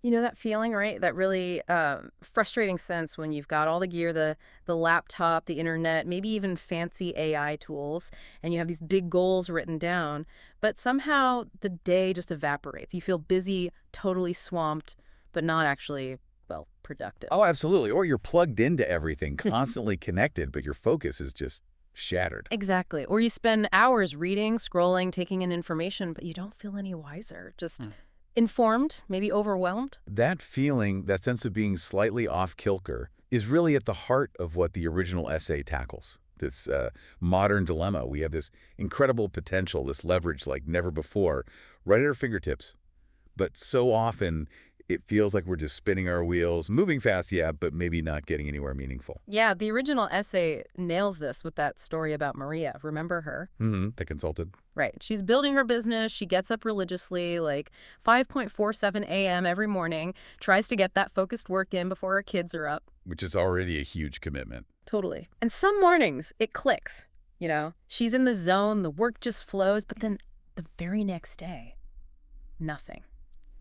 You know that feeling, right? That really frustrating sense when you've got all the gear, the laptop, the internet, maybe even fancy AI tools, and you have these big goals written down, but somehow the day just evaporates. You feel busy, totally swamped, but not actually, well, productive. Oh, absolutely. Or you're plugged into everything, constantly connected, but your focus is just shattered. Exactly. Or you spend hours reading, scrolling, taking in information, but you don't feel any wiser. Just informed, maybe overwhelmed. That feeling, that sense of being slightly off kilter, is really at the heart of what the original essay tackles. This modern dilemma. We have this incredible potential, this leverage like never before, right at our fingertips. But so often, it feels like we're just spinning our wheels, moving fast, yeah, but maybe not getting anywhere meaningful. Yeah, the original essay nails this with that story about Maria. Remember her? The consultant. Right. She's building her business. She gets up religiously, like 5:47 a.m. every morning, tries to get that focused work in before her kids are up. Which is already a huge commitment. Totally. And some mornings, it clicks. She's in the zone, the work just flows, but then the very next day, nothing.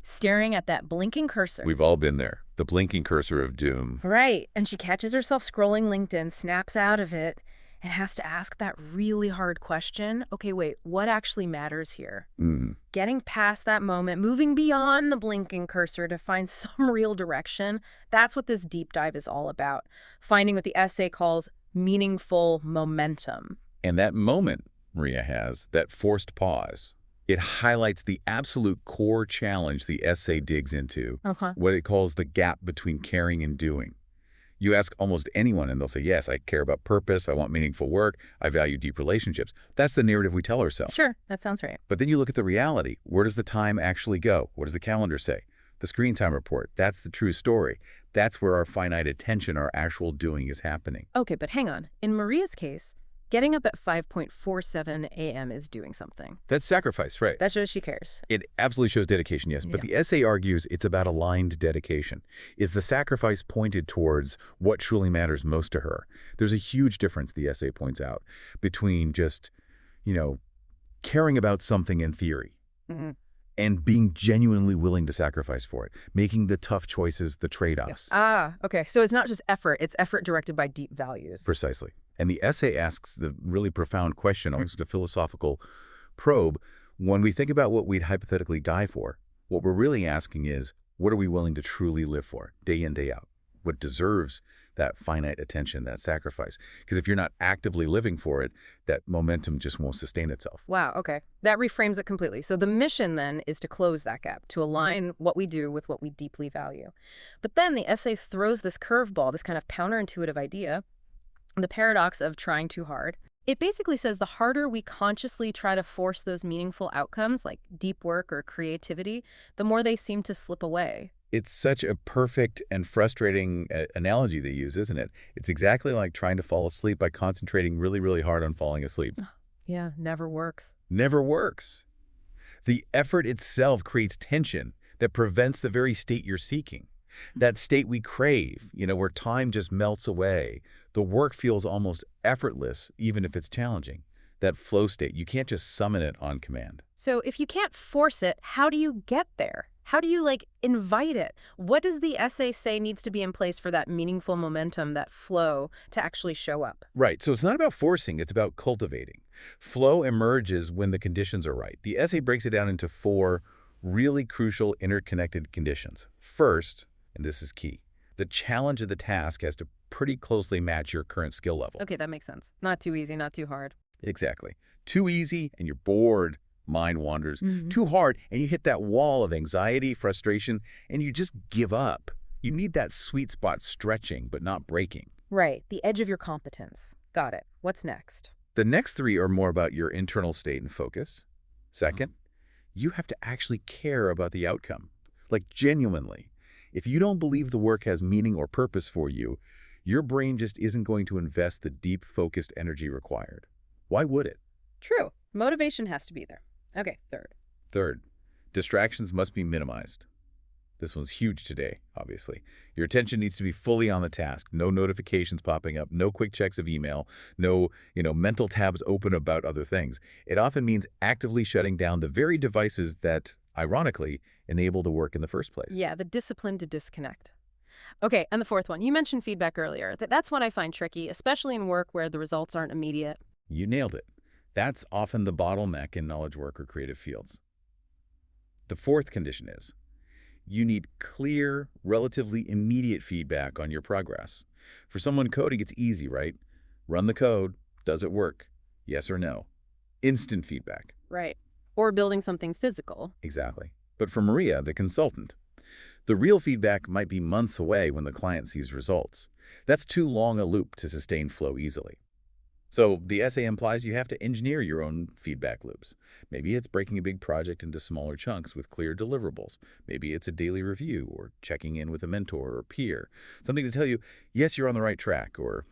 Staring at that blinking cursor. We've all been there. The blinking cursor of doom. Right. And she catches herself scrolling LinkedIn, snaps out of it, and has to ask that really hard question. Okay, wait, what actually matters here? Getting past that moment, moving beyond the blinking cursor to find some real direction, that's what this deep dive is all about. Finding what the essay calls meaningful momentum. And that moment Maria has, that forced pause, it highlights the absolute core challenge the essay digs into, what it calls the gap between caring and doing. You ask almost anyone and they'll say, yes, I care about purpose, I want meaningful work, I value deep relationships. That's the narrative we tell ourselves. Sure, that sounds right. But then you look at the reality. Where does the time actually go? What does the calendar say? The screen time report. That's the true story. That's where our finite attention, our actual doing is happening. Okay, but hang on. In Maria's case, getting up at 5:47 a.m. is doing something. That's sacrifice, right? That shows she cares. It absolutely shows dedication, yes. But the essay argues it's about aligned dedication. Is the sacrifice pointed towards what truly matters most to her? There's a huge difference, the essay points out, between just, caring about something in theory and being genuinely willing to sacrifice for it, making the tough choices, the trade-offs. Okay. So it's not just effort. It's effort directed by deep values. Precisely. And the essay asks the really profound question, almost a philosophical probe. When we think about what we'd hypothetically die for, what we're really asking is, what are we willing to truly live for, day in, day out? What deserves that finite attention, that sacrifice? Because if you're not actively living for it, that momentum just won't sustain itself. Wow, okay. That reframes it completely. So the mission then is to close that gap, to align what we do with what we deeply value. But then the essay throws this curveball, this kind of counterintuitive idea, the paradox of trying too hard. It basically says the harder we consciously try to force those meaningful outcomes, like deep work or creativity, the more they seem to slip away. It's such a perfect and frustrating analogy they use, isn't it? It's exactly like trying to fall asleep by concentrating really, really hard on falling asleep. Yeah, never works. Never works. The effort itself creates tension that prevents the very state you're seeking. That state we crave, where time just melts away. The work feels almost effortless, even if it's challenging. That flow state, you can't just summon it on command. So if you can't force it, how do you get there? How do you, invite it? What does the essay say needs to be in place for that meaningful momentum, that flow, to actually show up? Right. So it's not about forcing, it's about cultivating. Flow emerges when the conditions are right. The essay breaks it down into 4 really crucial interconnected conditions. First, and this is key, the challenge of the task has to pretty closely match your current skill level. Okay, that makes sense. Not too easy, not too hard. Exactly. Too easy and you're bored, mind wanders. Too hard and you hit that wall of anxiety, frustration, and you just give up. You need that sweet spot stretching but not breaking. Right, the edge of your competence. Got it. What's next? The next 3 are more about your internal state and focus. Second, you have to actually care about the outcome, genuinely. If you don't believe the work has meaning or purpose for you, your brain just isn't going to invest the deep, focused energy required. Why would it? True. Motivation has to be there. Okay, Third, distractions must be minimized. This one's huge today, obviously. Your attention needs to be fully on the task. No notifications popping up, no quick checks of email, no, mental tabs open about other things. It often means actively shutting down the very devices that ironically, enable the work in the first place. Yeah, the discipline to disconnect. Okay, and the fourth one. You mentioned feedback earlier. That's what I find tricky, especially in work where the results aren't immediate. You nailed it. That's often the bottleneck in knowledge work or creative fields. The fourth condition is you need clear, relatively immediate feedback on your progress. For someone coding, it's easy, right? Run the code. Does it work? Yes or no. Instant feedback. Right. Or building something physical. Exactly. But for Maria, the consultant, the real feedback might be months away when the client sees results. That's too long a loop to sustain flow easily. So the essay implies you have to engineer your own feedback loops. Maybe it's breaking a big project into smaller chunks with clear deliverables. Maybe it's a daily review or checking in with a mentor or peer. Something to tell you, yes, you're on the right track, or,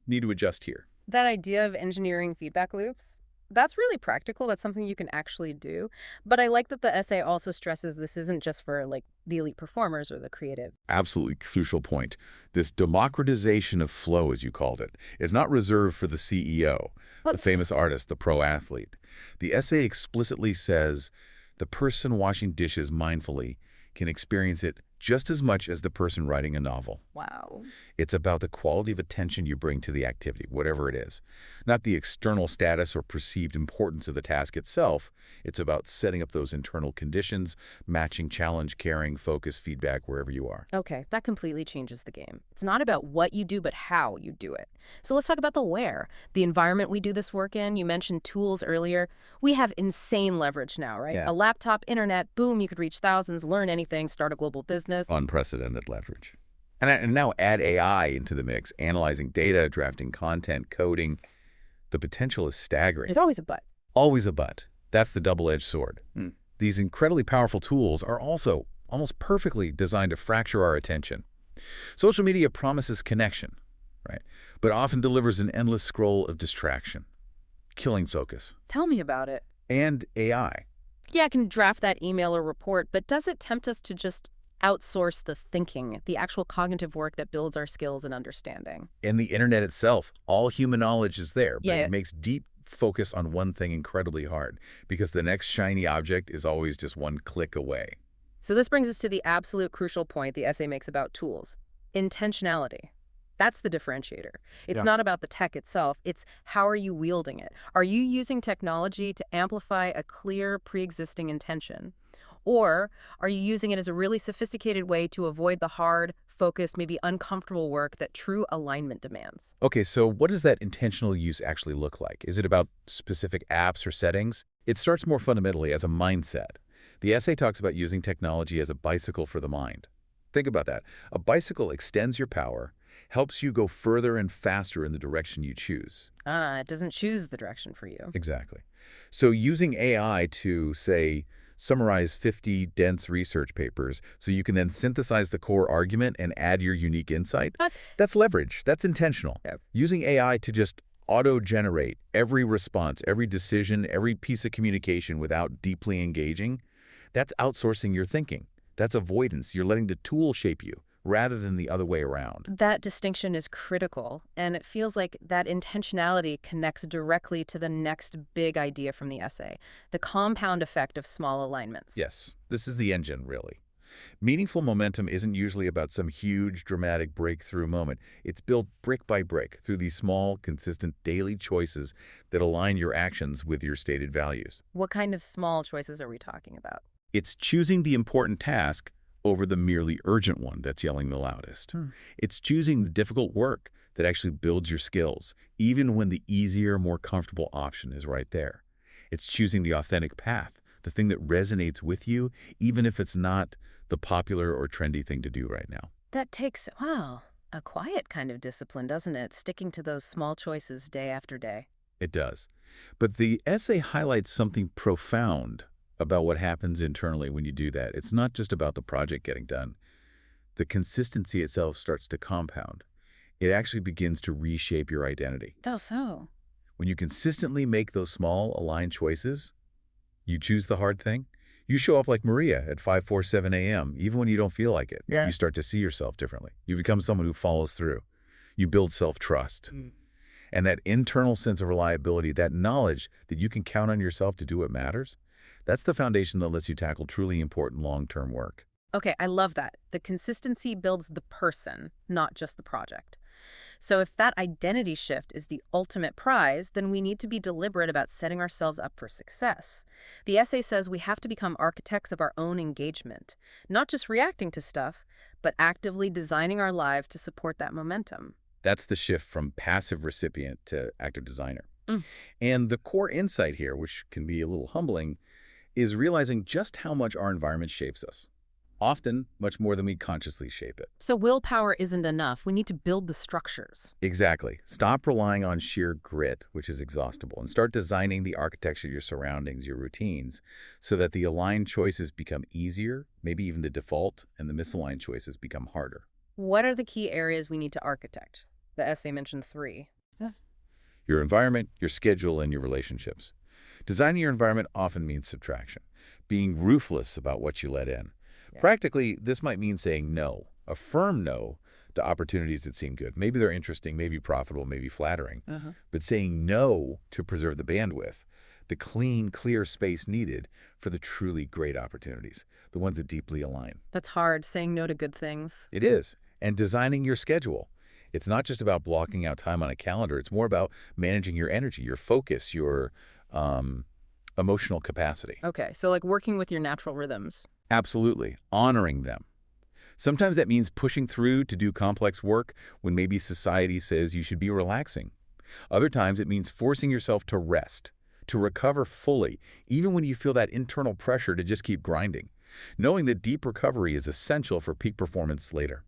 need to adjust here. That idea of engineering feedback loops, that's really practical. That's something you can actually do. But I like that the essay also stresses this isn't just for like the elite performers or the creative. Absolutely crucial point. This democratization of flow, as you called it, is not reserved for the CEO, the famous artist, the pro athlete. The essay explicitly says the person washing dishes mindfully can experience it just as much as the person writing a novel. Wow. It's about the quality of attention you bring to the activity, whatever it is. Not the external status or perceived importance of the task itself. It's about setting up those internal conditions, matching challenge, caring, focus, feedback wherever you are. Okay, that completely changes the game. It's not about what you do, but how you do it. So let's talk about the where. The environment we do this work in. You mentioned tools earlier. We have insane leverage now, right? Yeah. A laptop, internet, boom, you could reach thousands, learn anything, start a global business. Unprecedented leverage. And now add AI into the mix, analyzing data, drafting content, coding. The potential is staggering. There's always a but. Always a but. That's the double-edged sword. These incredibly powerful tools are also almost perfectly designed to fracture our attention. Social media promises connection, right? But often delivers an endless scroll of distraction, killing focus. Tell me about it. And AI. Yeah, I can draft that email or report, but does it tempt us to just outsource the thinking, the actual cognitive work that builds our skills and understanding? And the internet itself, all human knowledge is there, but Yeah. it makes deep focus on one thing incredibly hard because the next shiny object is always just one click away. So this brings us to the absolute crucial point the essay makes about tools. Intentionality. That's the differentiator. It's Yeah. not about the tech itself. It's how are you wielding it? Are you using technology to amplify a clear pre-existing intention? Or are you using it as a really sophisticated way to avoid the hard, focused, maybe uncomfortable work that true alignment demands? Okay, so what does that intentional use actually look like? Is it about specific apps or settings? It starts more fundamentally as a mindset. The essay talks about using technology as a bicycle for the mind. Think about that. A bicycle extends your power, helps you go further and faster in the direction you choose. It doesn't choose the direction for you. Exactly. So using AI to, say, summarize 50 dense research papers so you can then synthesize the core argument and add your unique insight, that's leverage. That's intentional. Yep. Using AI to just auto-generate every response, every decision, every piece of communication without deeply engaging, that's outsourcing your thinking. That's avoidance. You're letting the tool shape you rather than the other way around. That distinction is critical, and it feels like that intentionality connects directly to the next big idea from the essay, the compound effect of small alignments. Yes, this is the engine, really. Meaningful momentum isn't usually about some huge, dramatic breakthrough moment. It's built brick by brick through these small, consistent daily choices that align your actions with your stated values. What kind of small choices are we talking about? It's choosing the important task over the merely urgent one that's yelling the loudest. It's choosing the difficult work that actually builds your skills, even when the easier, more comfortable option is right there. It's choosing the authentic path, the thing that resonates with you, even if it's not the popular or trendy thing to do right now. That takes, wow, a quiet kind of discipline, doesn't it? Sticking to those small choices day after day. It does. But the essay highlights something profound about what happens internally when you do that. It's not just about the project getting done. The consistency itself starts to compound. It actually begins to reshape your identity. How so? When you consistently make those small, aligned choices, you choose the hard thing, you show up like Maria at 5:47 a.m., even when you don't feel like it. Yeah. You start to see yourself differently. You become someone who follows through. You build self-trust. And that internal sense of reliability, that knowledge that you can count on yourself to do what matters, That's the foundation that lets you tackle truly important long-term work. Okay, I love that. The consistency builds the person, not just the project. So if that identity shift is the ultimate prize, then we need to be deliberate about setting ourselves up for success. The essay says we have to become architects of our own engagement, not just reacting to stuff, but actively designing our lives to support that momentum. That's the shift from passive recipient to active designer. Mm. And the core insight here, which can be a little humbling, is realizing just how much our environment shapes us. Often, much more than we consciously shape it. So willpower isn't enough. We need to build the structures. Exactly. Stop relying on sheer grit, which is exhaustible, and start designing the architecture of your surroundings, your routines, so that the aligned choices become easier, maybe even the default, and the misaligned choices become harder. What are the key areas we need to architect? The essay mentioned 3. Your environment, your schedule, and your relationships. Designing your environment often means subtraction, being ruthless about what you let in. Yeah. Practically, this might mean saying no, a firm no, to opportunities that seem good. Maybe they're interesting, maybe profitable, maybe flattering. But saying no to preserve the bandwidth, the clean, clear space needed for the truly great opportunities, the ones that deeply align. That's hard, saying no to good things. It is. And designing your schedule. It's not just about blocking out time on a calendar. It's more about managing your energy, your focus, your emotional capacity. Okay, so like working with your natural rhythms. Absolutely. Honoring them. Sometimes that means pushing through to do complex work when maybe society says you should be relaxing. Other times it means forcing yourself to rest, to recover fully, even when you feel that internal pressure to just keep grinding, knowing that deep recovery is essential for peak performance later.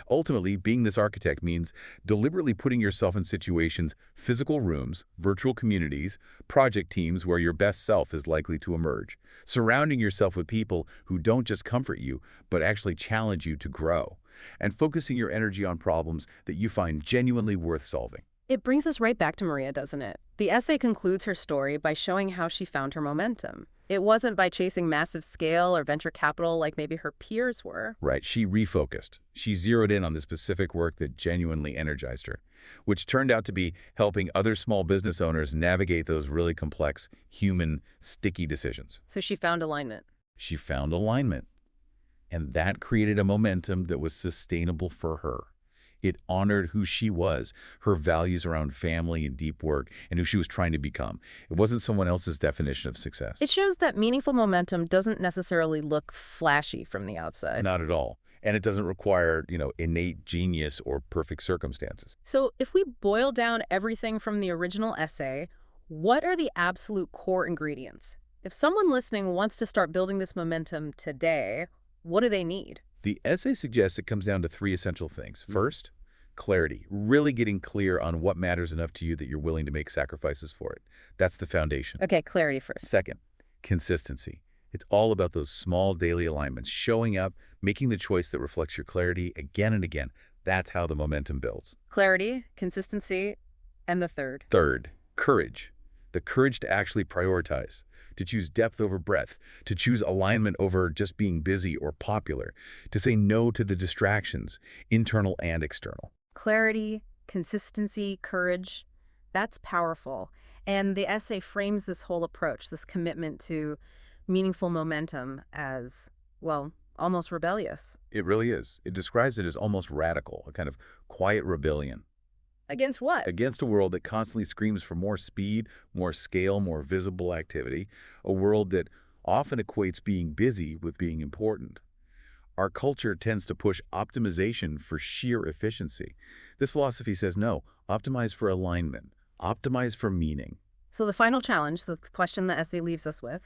Ultimately, being this architect means deliberately putting yourself in situations, physical rooms, virtual communities, project teams where your best self is likely to emerge, surrounding yourself with people who don't just comfort you, but actually challenge you to grow, and focusing your energy on problems that you find genuinely worth solving. It brings us right back to Maria, doesn't it? The essay concludes her story by showing how she found her momentum. It wasn't by chasing massive scale or venture capital like maybe her peers were. Right, she refocused. She zeroed in on the specific work that genuinely energized her, which turned out to be helping other small business owners navigate those really complex, human, sticky decisions. So she found alignment. She found alignment, and that created a momentum that was sustainable for her. It honored who she was, her values around family and deep work, and who she was trying to become. It wasn't someone else's definition of success. It shows that meaningful momentum doesn't necessarily look flashy from the outside. Not at all. And it doesn't require, innate genius or perfect circumstances. So if we boil down everything from the original essay, what are the absolute core ingredients? If someone listening wants to start building this momentum today, what do they need? The essay suggests it comes down to 3 essential things. First, clarity, really getting clear on what matters enough to you that you're willing to make sacrifices for it. That's the foundation. Okay, clarity first. Second, consistency. It's all about those small daily alignments, showing up, making the choice that reflects your clarity again and again. That's how the momentum builds. Clarity, consistency, and the third. Third, courage. The courage to actually prioritize, to choose depth over breadth, to choose alignment over just being busy or popular, to say no to the distractions, internal and external. Clarity, consistency, courage, that's powerful. And the essay frames this whole approach, this commitment to meaningful momentum as, well, almost rebellious. It really is. It describes it as almost radical, a kind of quiet rebellion. Against what? Against a world that constantly screams for more speed, more scale, more visible activity, a world that often equates being busy with being important. Our culture tends to push optimization for sheer efficiency. This philosophy says no, optimize for alignment, optimize for meaning. So the final challenge, the question the essay leaves us with,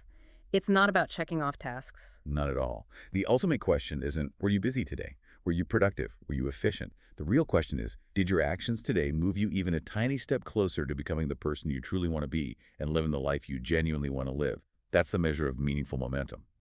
it's not about checking off tasks. Not at all. The ultimate question isn't, were you busy today? Were you productive? Were you efficient? The real question is, did your actions today move you even a tiny step closer to becoming the person you truly want to be and living the life you genuinely want to live? That's the measure of meaningful momentum.